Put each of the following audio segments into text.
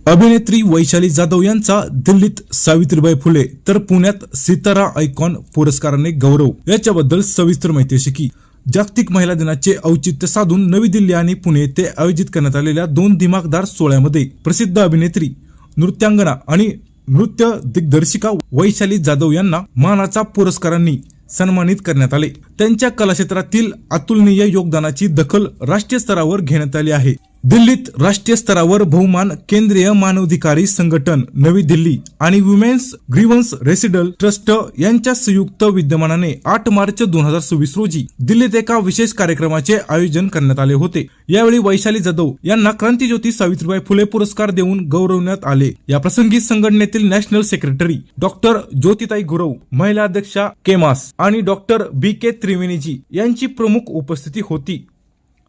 अभिनेत्री वैशाली जाधव यांचा दिल्लीत सावित्रीबाई फुले तर पुण्यात सितारा आयकॉन पुरस्काराने गौरव। याच्याबद्दल सविस्तर माहिती अशी की जागतिक महिला दिनाचे औचित्य साधून नवी दिल्ली आणि पुणे येथे आयोजित करण्यात आलेल्या दोन दिमाखदार सोहळ्यामध्ये प्रसिद्ध अभिनेत्री, नृत्यांगना आणि नृत्य दिग्दर्शिका वैशाली जाधव यांना मानाचा पुरस्कारांनी सन्मानित करण्यात आले। त्यांच्या कलाक्षेत्रातील अतुलनीय योगदानाची दखल राष्ट्रीय स्तरावर घेण्यात आली आहे। दिल्लीत राष्ट्रीय स्तरावर बहुमान केंद्रीय मानवाधिकारी संघटन नवी दिल्ली आणि वुमेन्स ग्रीव्हन्स रेसिडल ट्रस्ट यांच्या संयुक्त विद्यमानाने 8 मार्च 2026 रोजी दिल्लीत एका विशेष कार्यक्रमाचे आयोजन करण्यात आले होते। यावेळी वैशाली जाधव यांना क्रांतिज्योती सावित्रीबाई फुले पुरस्कार देऊन गौरवण्यात आले। या प्रसंगी संघटनेतील नॅशनल सेक्रेटरी डॉक्टर ज्योतिताई गुरव, महिला अध्यक्षा केमास आणि डॉक्टर BK त्रिवेणीजी यांची प्रमुख उपस्थिती होती।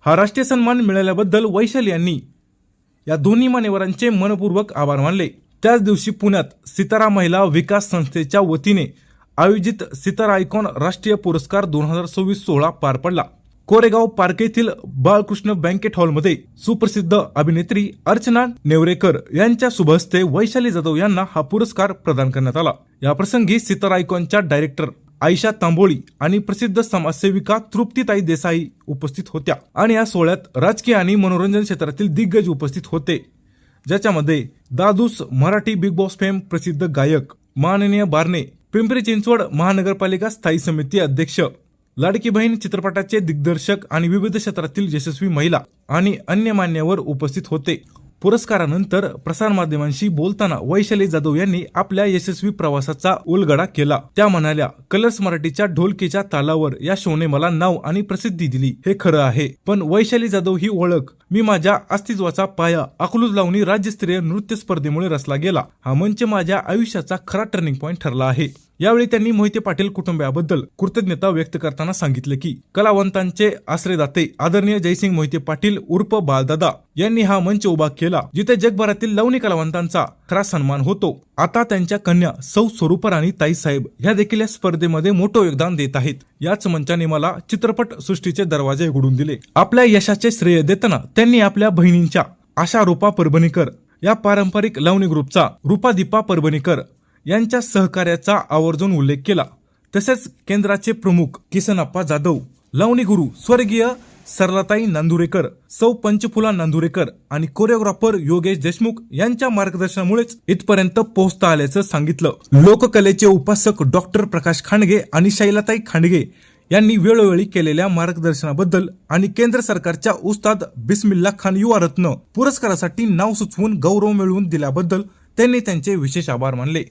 हा राष्ट्रीय सन्मान मिळाल्याबद्दल वैशाली यांनी या दोन्ही मान्यवरांचे मनपूर्वक आभार मानले। त्याच दिवशी पुण्यात सितारा महिला विकास संस्थेच्या वतीने आयोजित सितारा आयकॉन राष्ट्रीय पुरस्कार 2026 सोहळा पार पडला। कोरेगाव पार्क येथील बाळकृष्ण बँकेट हॉलमध्ये सुप्रसिद्ध अभिनेत्री अर्चना नेवरेकर यांच्या शुभ हस्ते वैशाली जाधव यांना हा पुरस्कार प्रदान करण्यात आला। या प्रसंगी सितारा आयकॉनच्या डायरेक्टर आयशा तांबोळी आणि प्रसिद्ध समाजसेविका तृप्तीताई देसाई उपस्थित होत्या आणि या सोहळ्यात राजकीय आणि मनोरंजन क्षेत्रातील दिग्गज उपस्थित होते, ज्याच्यामध्ये दादूस मराठी बिग बॉस फेम प्रसिद्ध गायक माननीय बारणे, पिंपरी चिंचवड महानगरपालिका स्थायी समिती अध्यक्ष, लाडकी बहीण चित्रपटाचे दिग्दर्शक आणि विविध क्षेत्रातील यशस्वी महिला आणि अन्य मान्यवर उपस्थित होते। पुरस्कारानंतर प्रसारमाध्यमांशी बोलताना वैशाली जाधव यांनी आपल्या यशस्वी प्रवासाचा उलगडा केला। त्या म्हणाल्या, कलर्स मराठीच्या ढोलकीच्या तालावर या शोने मला नाव आणि प्रसिद्धी दिली, हे खरं आहे, पण वैशाली जाधव ही ओळख मी माझ्या अस्तित्वाचा पाया अकलूज लावणी राज्यस्तरीय नृत्य स्पर्धेमुळे रचला गेला। हा मंच माझ्या आयुष्याचा खरा टर्निंग पॉइंट ठरला आहे। यावेळी त्यांनी मोहिते पाटील कुटुंबियाबद्दल कृतज्ञता व्यक्त करताना सांगितले की कलावंतांचे आश्रयदाते आदरणीय जयसिंग मोहिते पाटील उर्फ बालदादा यांनी हा मंच उभा केला, जिथे जगभरातील लावणी कलावंतांचा खरा सन्मान होतो। आता त्यांच्या कन्या सौ स्वरूपा राणी ताई साहेब ह्या देखील या स्पर्धेमध्ये मोठं योगदान देत आहेत। याच मंचाने मला चित्रपट सृष्टीचे दरवाजे उघडून दिले। आपल्या यशाचे श्रेय देताना त्यांनी आपल्या बहिणींच्या आशा रूपा परभणीकर या पारंपरिक लावणी ग्रुपचा रूपादीपा परभणीकर यांच्या सहकार्याचा आवर्जून उल्लेख केला। तसेच केंद्राचे प्रमुख किसनप्पा जाधव, लावणी गुरु स्वर्गीय सरलाताई नांदुरेकर, सौ पंचफुला नांदुरेकर आणि कोरिओग्राफर योगेश देशमुख यांच्या मार्गदर्शनामुळेच इथपर्यंत पोहोचता आल्याचं सांगितलं। लोककलेचे उपासक डॉक्टर प्रकाश खांडगे आणि शैलाताई खांडगे यांनी वेळोवेळी केलेल्या मार्गदर्शनाबद्दल आणि केंद्र सरकारच्या उस्ताद बिस्मिल्ला खान युवा रत्न पुरस्कारासाठी नाव सुचवून गौरव मिळवून दिल्याबद्दल त्यांनी त्यांचे विशेष आभार मानले।